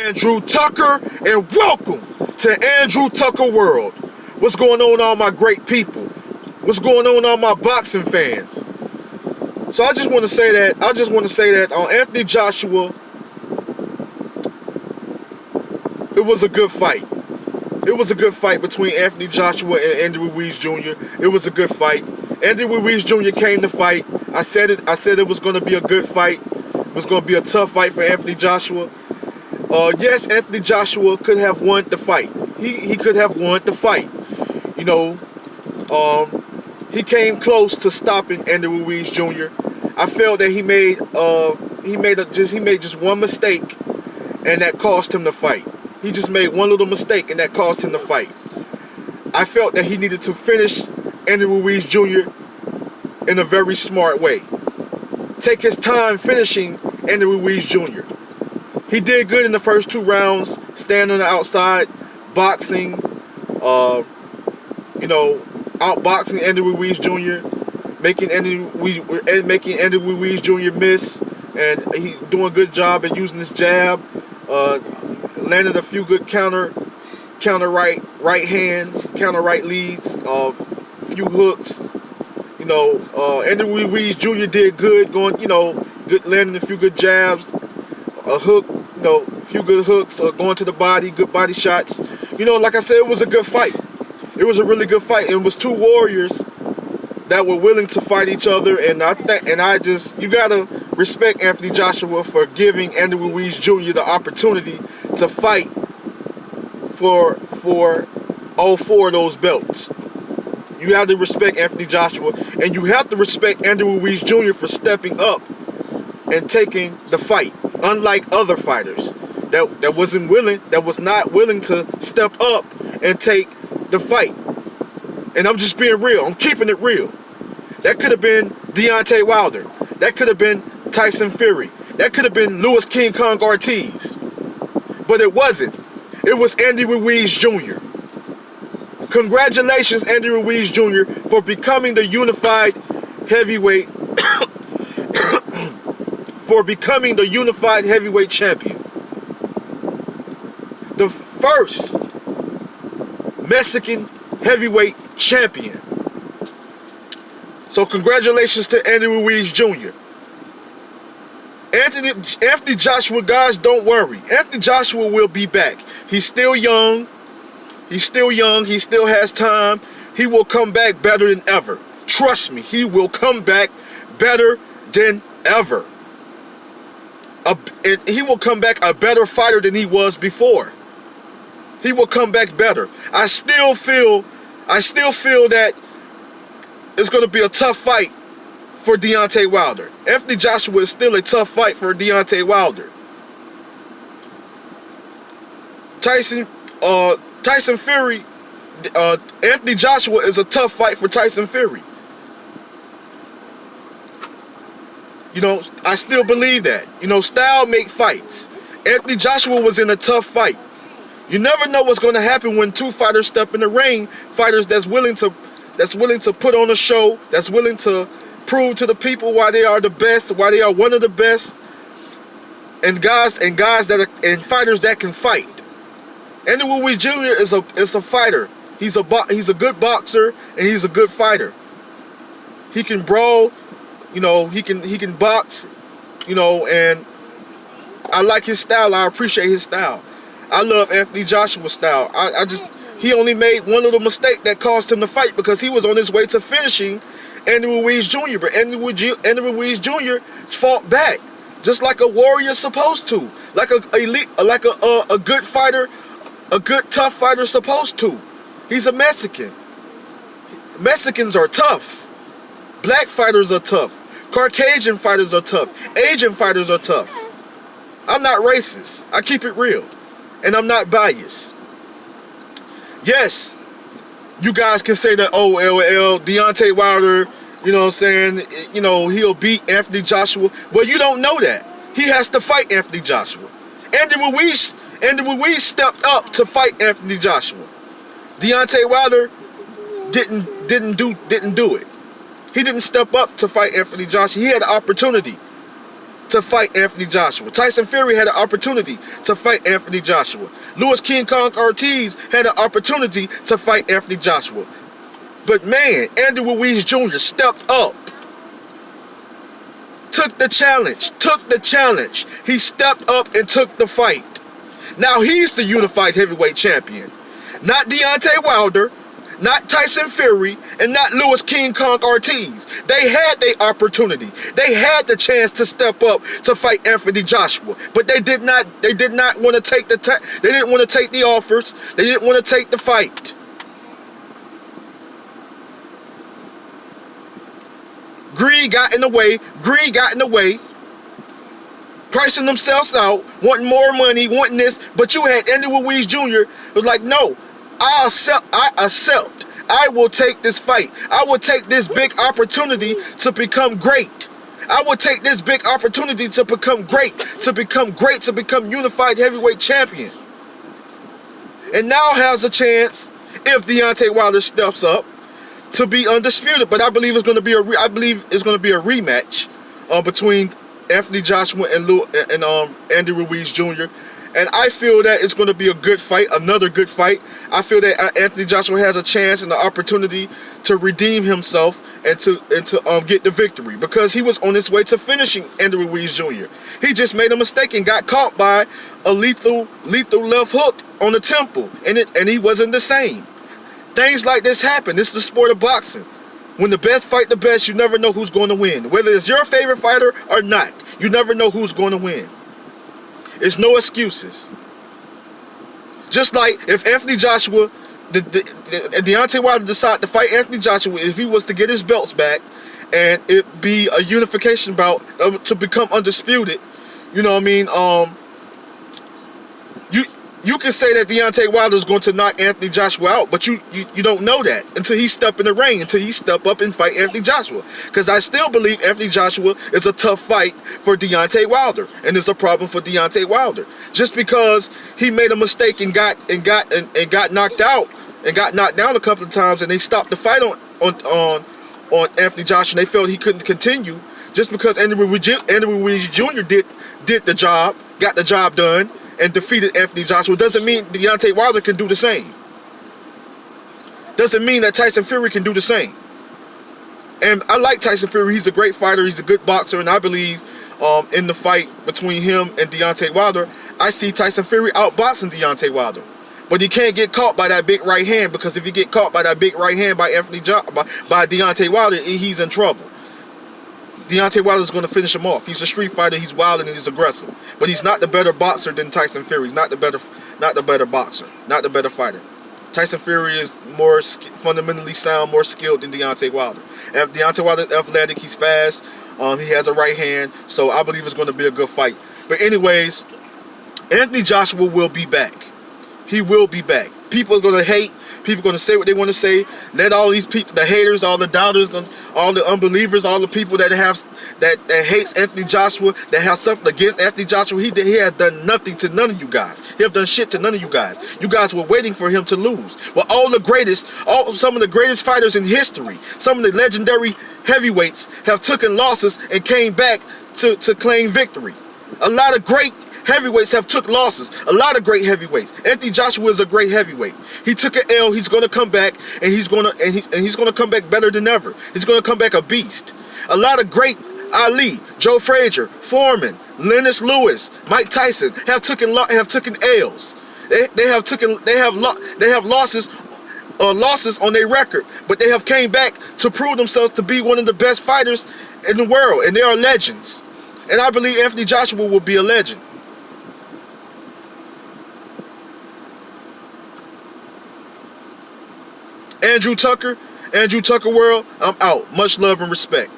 Andrew Tucker, and welcome to Andrew Tucker World. What's going on, all my great people? What's going on, all my boxing fans? So I just want to say that on Anthony Joshua, it was a good fight. It was a good fight between Anthony Joshua and Andy Ruiz Jr. It was a good fight. Andy Ruiz Jr. came to fight. I said it was going to be a good fight. It was going to be a tough fight for Anthony Joshua. Yes, Anthony Joshua could have won the fight. He could have won the fight. You know, he came close to stopping Andy Ruiz Jr. I felt that he made just one mistake, and that cost him the fight. He just made one little mistake, and that cost him the fight. I felt that he needed to finish Andy Ruiz Jr. in a very smart way. Take his time finishing Andy Ruiz Jr. He did good in the first 2 rounds, standing on the outside, boxing, outboxing Andy Ruiz Jr., making Andy Ruiz Jr. miss, and he doing a good job at using his jab, landed a few good counter right hands, counter right leads, few hooks. Andy Ruiz Jr. did good, good, landing a few good jabs, a hook, a few good hooks, going to the body, good body shots. Like I said, it was a good fight. It was a really good fight. It was 2 warriors that were willing to fight each other, and you gotta respect Anthony Joshua for giving Andy Ruiz Jr. the opportunity to fight for all 4 of those belts. You have to respect Anthony Joshua, and you have to respect Andy Ruiz Jr. for stepping up and taking the fight. Unlike other fighters that was not willing to step up and take the fight. And I'm just being real. I'm keeping it real. That could have been Deontay Wilder. That could have been Tyson Fury. That could have been Louis King Kong Ortiz. But it wasn't. It was Andy Ruiz Jr. Congratulations, Andy Ruiz Jr., for becoming the unified heavyweight champion. The first Mexican heavyweight champion. So congratulations to Andy Ruiz Jr. Anthony Joshua, guys, don't worry. Anthony Joshua will be back. He's still young. He still has time. He will come back better than ever. Trust me, he will come back better than ever. He will come back a better fighter than he was before. He will come back better. I still feel that it's going to be a tough fight for Deontay Wilder. Anthony Joshua is still a tough fight for Deontay Wilder. Tyson Fury, Anthony Joshua is a tough fight for Tyson Fury. I still believe that. Style make fights. Anthony Joshua was in a tough fight. You never know what's going to happen when 2 fighters step in the ring. Fighters that's willing to put on a show, that's willing to prove to the people why they are the best, why they are one of the best, and fighters that can fight. Andy Ruiz Jr. is a fighter. He's a good boxer, and he's a good fighter. He can brawl, he can box, and I like his style. I appreciate his style. I love Anthony Joshua's style. He only made one little mistake that cost him the fight, because he was on his way to finishing Andy Ruiz Jr. But Andy Ruiz Jr. fought back, just like a warrior's supposed to, like a good fighter, a good tough fighter supposed to. He's a Mexican. Mexicans are tough. Black fighters are tough. Caucasian fighters are tough. Asian fighters are tough. I'm not racist. I keep it real. And I'm not biased. Yes, you guys can say that, Deontay Wilder, he'll beat Anthony Joshua. Well, you don't know that. He has to fight Anthony Joshua. Andy Ruiz stepped up to fight Anthony Joshua. Deontay Wilder didn't do it. He didn't step up to fight Anthony Joshua. He had the opportunity. to fight Anthony Joshua. Tyson Fury had an opportunity to fight Anthony Joshua. Louis King Kong Ortiz had an opportunity to fight Anthony Joshua. But man, Andy Ruiz Jr. stepped up. Took the challenge. He stepped up and took the fight. Now he's the unified heavyweight champion. Not Deontay Wilder, not Tyson Fury, and not Louis King Kong Ortiz. They had their opportunity. They had the chance to step up to fight Anthony Joshua, but they did not. They did not want to take the. They didn't want to take the offers. They didn't want to take the fight. Greed got in the way. Pricing themselves out, wanting more money, wanting this, but you had Andy Ruiz Jr. was like, no, I accept. I will take this fight. I will take this big opportunity to become great. I will take this big opportunity to become great, to become unified heavyweight champion. And now has a chance, if Deontay Wilder steps up, to be undisputed. But I believe it's going to be a rematch between Anthony Joshua and Andy Ruiz Jr. And I feel that it's going to be a good fight, another good fight. I feel that Anthony Joshua has a chance and the opportunity to redeem himself and to get the victory, because he was on his way to finishing Andy Ruiz Jr. He just made a mistake and got caught by a lethal left hook on the temple, and he wasn't the same. Things like this happen. This is the sport of boxing. When the best fight the best, you never know who's going to win. Whether it's your favorite fighter or not, you never know who's going to win. It's no excuses. Just like if Anthony Joshua, Deontay Wilder decided to fight Anthony Joshua, if he was to get his belts back and it be a unification bout to become undisputed, you know what I mean? You can say that Deontay Wilder is going to knock Anthony Joshua out, but you don't know that until he step in the ring, until he step up and fight Anthony Joshua. Because I still believe Anthony Joshua is a tough fight for Deontay Wilder, and it's a problem for Deontay Wilder. Just because he made a mistake and got knocked out and got knocked down a couple of times, and they stopped the fight on Anthony Joshua, and they felt he couldn't continue. Just because Andy Ruiz Jr. did the job, got the job done, and defeated Anthony Joshua, doesn't mean Deontay Wilder can do the same. Doesn't mean that Tyson Fury can do the same. And I like Tyson Fury. He's a great fighter. He's a good boxer. And I believe in the fight between him and Deontay Wilder, I see Tyson Fury outboxing Deontay Wilder. But he can't get caught by that big right hand, because if he get caught by that big right hand by Deontay Wilder, he's in trouble. Deontay Wilder is going to finish him off. He's a street fighter. He's wild and he's aggressive, but he's not the better boxer than Tyson Fury. He's not the better boxer, not the better fighter. Tyson Fury is more fundamentally sound, more skilled than Deontay Wilder. And Deontay Wilder is athletic. He's fast. He has a right hand, so I believe it's going to be a good fight. But anyways, Anthony Joshua will be back. He will be back. People are going to hate. People are going to say what they want to say. Let all these people, the haters, all the doubters, all the unbelievers, all the people that hates Anthony Joshua, that have something against Anthony Joshua, he has done nothing to none of you guys. He have done shit to none of you guys. You guys were waiting for him to lose. Well, some of the greatest fighters in history, some of the legendary heavyweights have taken losses and came back to claim victory. A lot of great heavyweights have took losses. A lot of great heavyweights. Anthony Joshua is a great heavyweight. He took an L. He's going to come back, and he's going to come back better than ever. He's going to come back a beast. A lot of great Ali, Joe Frazier, Foreman, Lennox Lewis, Mike Tyson have taken L's. They have losses on their record, but they have came back to prove themselves to be one of the best fighters in the world, and they are legends. And I believe Anthony Joshua will be a legend. Andrew Tucker World, I'm out. Much love and respect.